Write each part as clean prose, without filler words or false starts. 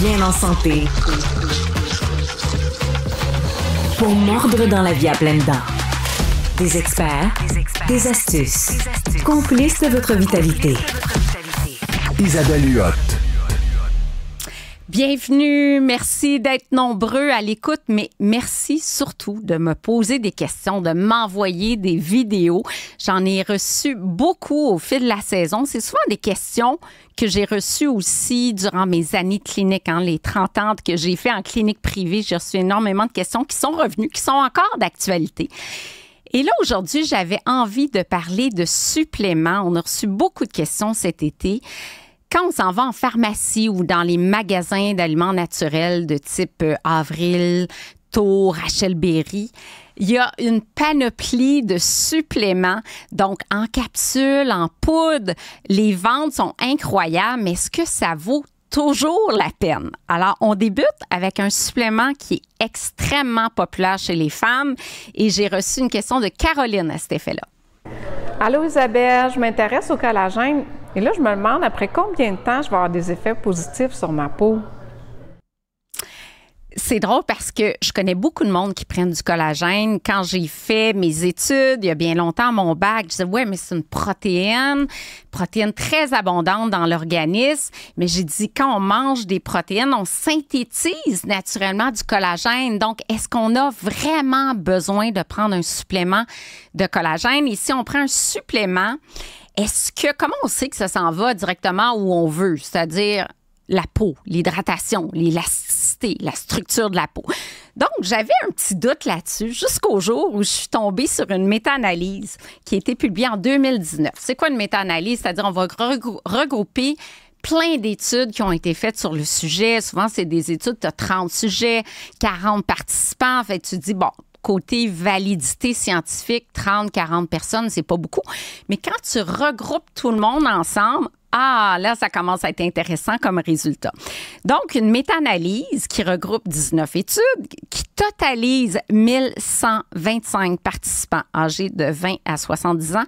bien en santé. Pour mordre dans la vie à pleines dents. Des experts, des astuces, complices de votre vitalité. Isabelle Huot. Bienvenue, merci d'être nombreux à l'écoute, mais merci surtout de me poser des questions, de m'envoyer des vidéos. J'en ai reçu beaucoup au fil de la saison. C'est souvent des questions que j'ai reçues aussi durant mes années de clinique, les 30 ans que j'ai fait en clinique privée. J'ai reçu énormément de questions qui sont revenues, qui sont encore d'actualité. Et là, aujourd'hui, j'avais envie de parler de suppléments. On a reçu beaucoup de questions cet été. Quand on s'en va en pharmacie ou dans les magasins d'aliments naturels de type Avril, Tour, Rachel Berry, il y a une panoplie de suppléments, donc en capsule, en poudre. Les ventes sont incroyables, mais est-ce que ça vaut toujours la peine? Alors, on débute avec un supplément qui est extrêmement populaire chez les femmes et j'ai reçu une question de Caroline à cet effet-là. Allô Isabelle, je m'intéresse au collagène et là je me demande après combien de temps je vais avoir des effets positifs sur ma peau. C'est drôle parce que je connais beaucoup de monde qui prennent du collagène. Quand j'ai fait mes études, il y a bien longtemps, mon bac, je disais, ouais, mais c'est une protéine très abondante dans l'organisme. Mais j'ai dit, quand on mange des protéines, on synthétise naturellement du collagène. Donc, est-ce qu'on a vraiment besoin de prendre un supplément de collagène? Et si on prend un supplément, comment on sait que ça s'en va directement où on veut? C'est-à-dire la peau, l'hydratation, l'élasticité, la structure de la peau. Donc, j'avais un petit doute là-dessus jusqu'au jour où je suis tombée sur une méta-analyse qui a été publiée en 2019. C'est quoi une méta-analyse? C'est-à-dire, on va regrouper plein d'études qui ont été faites sur le sujet. Souvent, c'est des études, tu as 30 sujets, 40 participants. En fait, tu te dis, bon, côté validité scientifique, 30, 40 personnes, c'est pas beaucoup. Mais quand tu regroupes tout le monde ensemble, là, ça commence à être intéressant comme résultat. Donc, une méta-analyse qui regroupe 19 études, qui totalise 1125 participants âgés de 20 à 70 ans.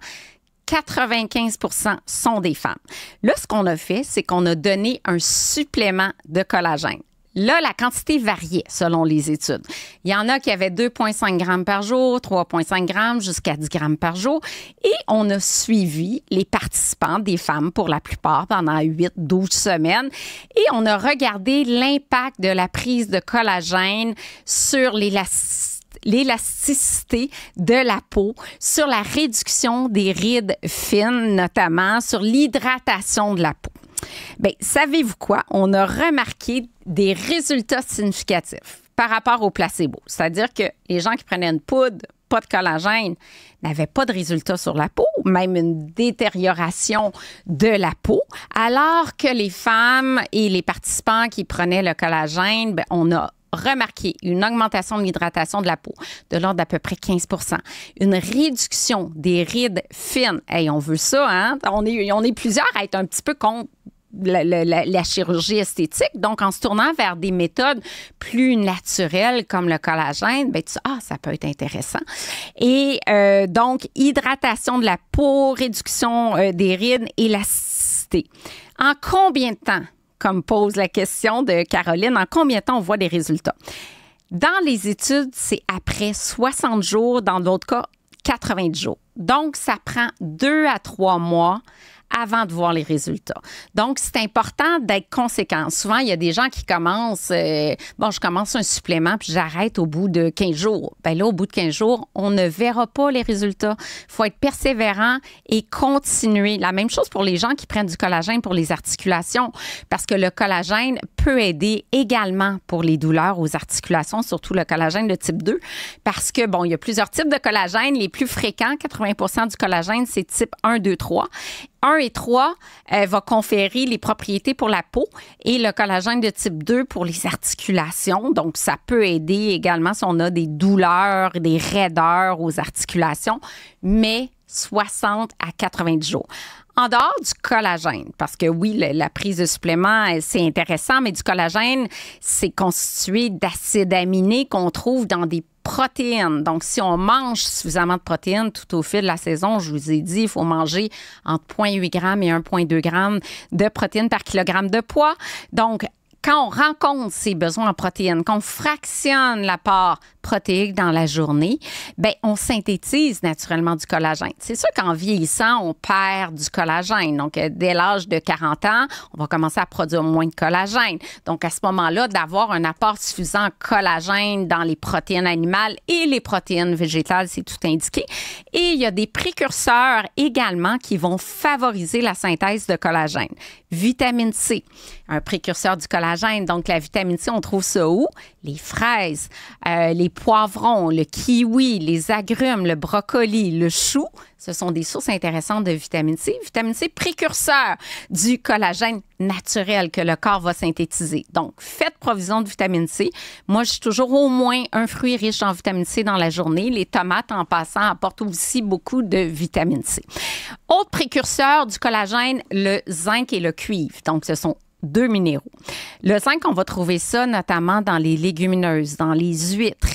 95% sont des femmes. Là, ce qu'on a fait, c'est qu'on a donné un supplément de collagène. Là, la quantité variait selon les études. Il y en a qui avaient 2,5 grammes par jour, 3,5 grammes, jusqu'à 10 grammes par jour. Et on a suivi les participants, des femmes pour la plupart, pendant 8-12 semaines. Et on a regardé l'impact de la prise de collagène sur l'élasticité de la peau, sur la réduction des rides fines, notamment, sur l'hydratation de la peau. Bien, savez-vous quoi? On a remarqué des résultats significatifs par rapport au placebo. C'est-à-dire que les gens qui prenaient une poudre, pas de collagène, n'avaient pas de résultats sur la peau, même une détérioration de la peau, alors que les femmes et les participants qui prenaient le collagène, bien, on a remarqué une augmentation de l'hydratation de la peau de l'ordre d'à peu près 15 %. Une réduction des rides fines. Hey, on veut ça, hein? On est plusieurs à être un petit peu contre la chirurgie esthétique. Donc, en se tournant vers des méthodes plus naturelles comme le collagène, ben, ça peut être intéressant. Et donc, hydratation de la peau, réduction des rides, élasticité. En combien de temps, comme pose la question de Caroline, en combien de temps on voit des résultats? Dans les études, c'est après 60 jours, dans d'autres cas, 90 jours. Donc, ça prend 2 à 3 mois avant de voir les résultats. Donc, c'est important d'être conséquent. Souvent, il y a des gens qui commencent, je commence un supplément puis j'arrête au bout de 15 jours. Bien là, au bout de 15 jours, on ne verra pas les résultats. Il faut être persévérant et continuer. La même chose pour les gens qui prennent du collagène pour les articulations, parce que le collagène peut aider également pour les douleurs aux articulations, surtout le collagène de type 2, parce que, il y a plusieurs types de collagène. Les plus fréquents, 80% du collagène, c'est type 1, 2, 3. 1 et 3 va conférer les propriétés pour la peau et le collagène de type 2 pour les articulations. Donc, ça peut aider également si on a des douleurs, des raideurs aux articulations, mais 60 à 90 jours. En dehors du collagène, parce que oui, la prise de supplément, c'est intéressant, mais du collagène, c'est constitué d'acides aminés qu'on trouve dans des protéines. Donc, si on mange suffisamment de protéines tout au fil de la saison, je vous ai dit, il faut manger entre 0,8 g et 1,2 g de protéines par kilogramme de poids. Donc, quand on rencontre ces besoins en protéines, qu'on fractionne l'apport protéique dans la journée, bien, on synthétise naturellement du collagène. C'est sûr qu'en vieillissant, on perd du collagène. Donc, dès l'âge de 40 ans, on va commencer à produire moins de collagène. Donc, à ce moment-là, d'avoir un apport suffisant en collagène dans les protéines animales et les protéines végétales, c'est tout indiqué. Et il y a des précurseurs également qui vont favoriser la synthèse de collagène. Vitamine C, un précurseur du collagène. Donc, la vitamine C, on trouve ça où? Les fraises, les poivrons, le kiwi, les agrumes, le brocoli, le chou. Ce sont des sources intéressantes de vitamine C. Vitamine C, précurseur du collagène naturel que le corps va synthétiser. Donc, faites provision de vitamine C. Moi, je suis toujours au moins un fruit riche en vitamine C dans la journée. Les tomates, en passant, apportent aussi beaucoup de vitamine C. Autre précurseur du collagène, le zinc et le cuivre. Donc, ce sont 2 minéraux. Le zinc, on va trouver ça notamment dans les légumineuses, dans les huîtres.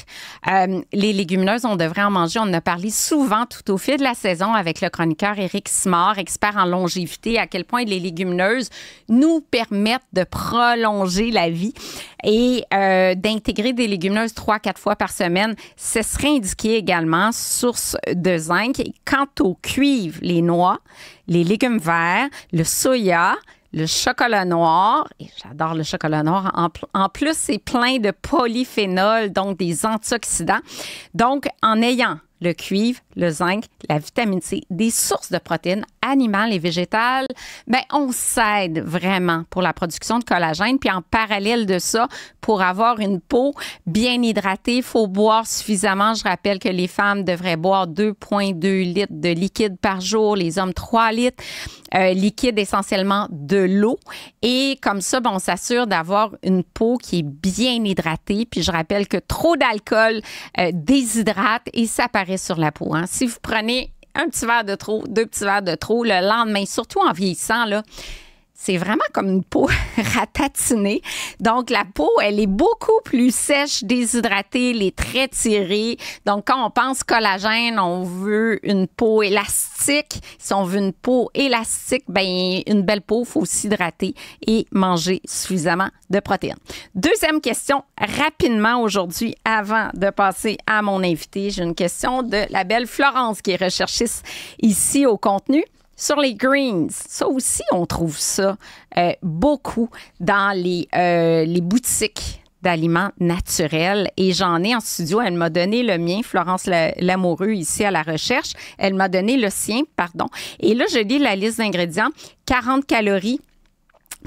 Les légumineuses, on devrait en manger. On en a parlé souvent tout au fil de la saison avec le chroniqueur Éric Simard, expert en longévité, à quel point les légumineuses nous permettent de prolonger la vie et d'intégrer des légumineuses 3-4 fois par semaine. Ce serait indiqué également, source de zinc. Et quant au cuivre, les noix, les légumes verts, le soya, le chocolat noir, et j'adore le chocolat noir, en plus, c'est plein de polyphénols, donc des antioxydants. Donc, en ayant le cuivre, le zinc, la vitamine C, des sources de protéines animales et végétales, bien, on s'aide vraiment pour la production de collagène. Puis en parallèle de ça, pour avoir une peau bien hydratée, il faut boire suffisamment. Je rappelle que les femmes devraient boire 2,2 litres de liquide par jour, les hommes 3 litres. Liquide essentiellement de l'eau. Et comme ça, ben, on s'assure d'avoir une peau qui est bien hydratée. Puis je rappelle que trop d'alcool déshydrate et ça paraît sur la peau. Hein. Si vous prenez un petit verre de trop, 2 petits verres de trop, le lendemain, surtout en vieillissant, là, c'est vraiment comme une peau ratatinée. Donc, la peau, elle est beaucoup plus sèche, déshydratée, les traits tirés. Donc, quand on pense collagène, on veut une peau élastique. Si on veut une peau élastique, ben une belle peau, il faut s'hydrater et manger suffisamment de protéines. Deuxième question, rapidement aujourd'hui, avant de passer à mon invité, j'ai une question de la belle Florence qui est recherchiste ici au contenu. Sur les greens, ça aussi, on trouve ça beaucoup dans les boutiques d'aliments naturels. Et j'en ai en studio. Elle m'a donné le mien, Florence Lamoureux, ici à la recherche. Elle m'a donné le sien, pardon. Et là, je lis la liste d'ingrédients. 40 calories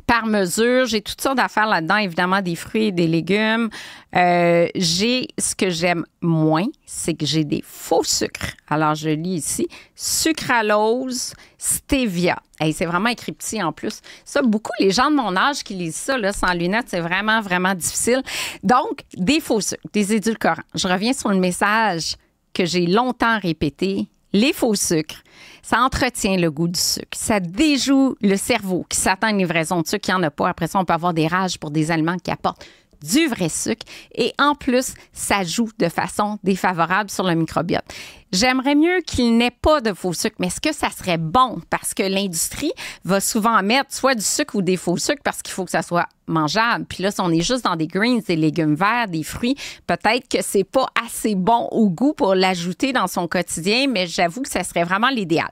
par mesure. J'ai toutes sortes d'affaires là-dedans, évidemment, des fruits et des légumes. J'ai ce que j'aime moins, c'est que j'ai des faux sucres. Alors, je lis ici, sucralose, stevia. Hey, c'est vraiment écrit petit en plus. Ça, beaucoup, les gens de mon âge qui lisent ça là, sans lunettes, c'est vraiment, vraiment difficile. Donc, des faux sucres, des édulcorants. Je reviens sur le message que j'ai longtemps répété. Les faux sucres, ça entretient le goût du sucre. Ça déjoue le cerveau qui s'attend à une livraison de sucre. Il n'y en a pas. Après ça, on peut avoir des rages pour des aliments qui apportent du vrai sucre. Et en plus, ça joue de façon défavorable sur le microbiote. J'aimerais mieux qu'il n'ait pas de faux sucre, mais est-ce que ça serait bon? Parce que l'industrie va souvent mettre soit du sucre ou des faux sucres parce qu'il faut que ça soit mangeable. Puis là, si on est juste dans des greens, des légumes verts, des fruits, peut-être que c'est pas assez bon au goût pour l'ajouter dans son quotidien, mais j'avoue que ça serait vraiment l'idéal.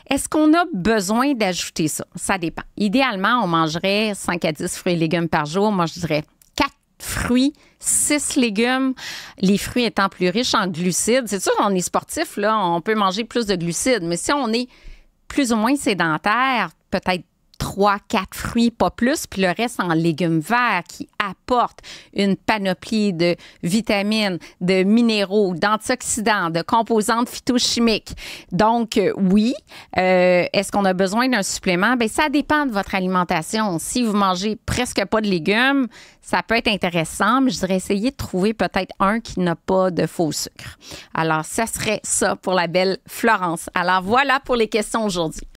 Est-ce qu'on a besoin d'ajouter ça? Ça dépend. Idéalement, on mangerait 5 à 10 fruits et légumes par jour. Moi, je dirais 4 fruits, 6 légumes, les fruits étant plus riches en glucides. C'est sûr, on est sportif, là, on peut manger plus de glucides, mais si on est plus ou moins sédentaire, peut-être 3-4 fruits, pas plus, puis le reste en légumes verts qui apportent une panoplie de vitamines, de minéraux, d'antioxydants, de composantes phytochimiques. Donc, oui. Est-ce qu'on a besoin d'un supplément? Bien, ça dépend de votre alimentation. Si vous mangez presque pas de légumes, ça peut être intéressant, mais je dirais essayer de trouver peut-être un qui n'a pas de faux sucre. Alors, ça serait ça pour la belle Florence. Alors, voilà pour les questions aujourd'hui.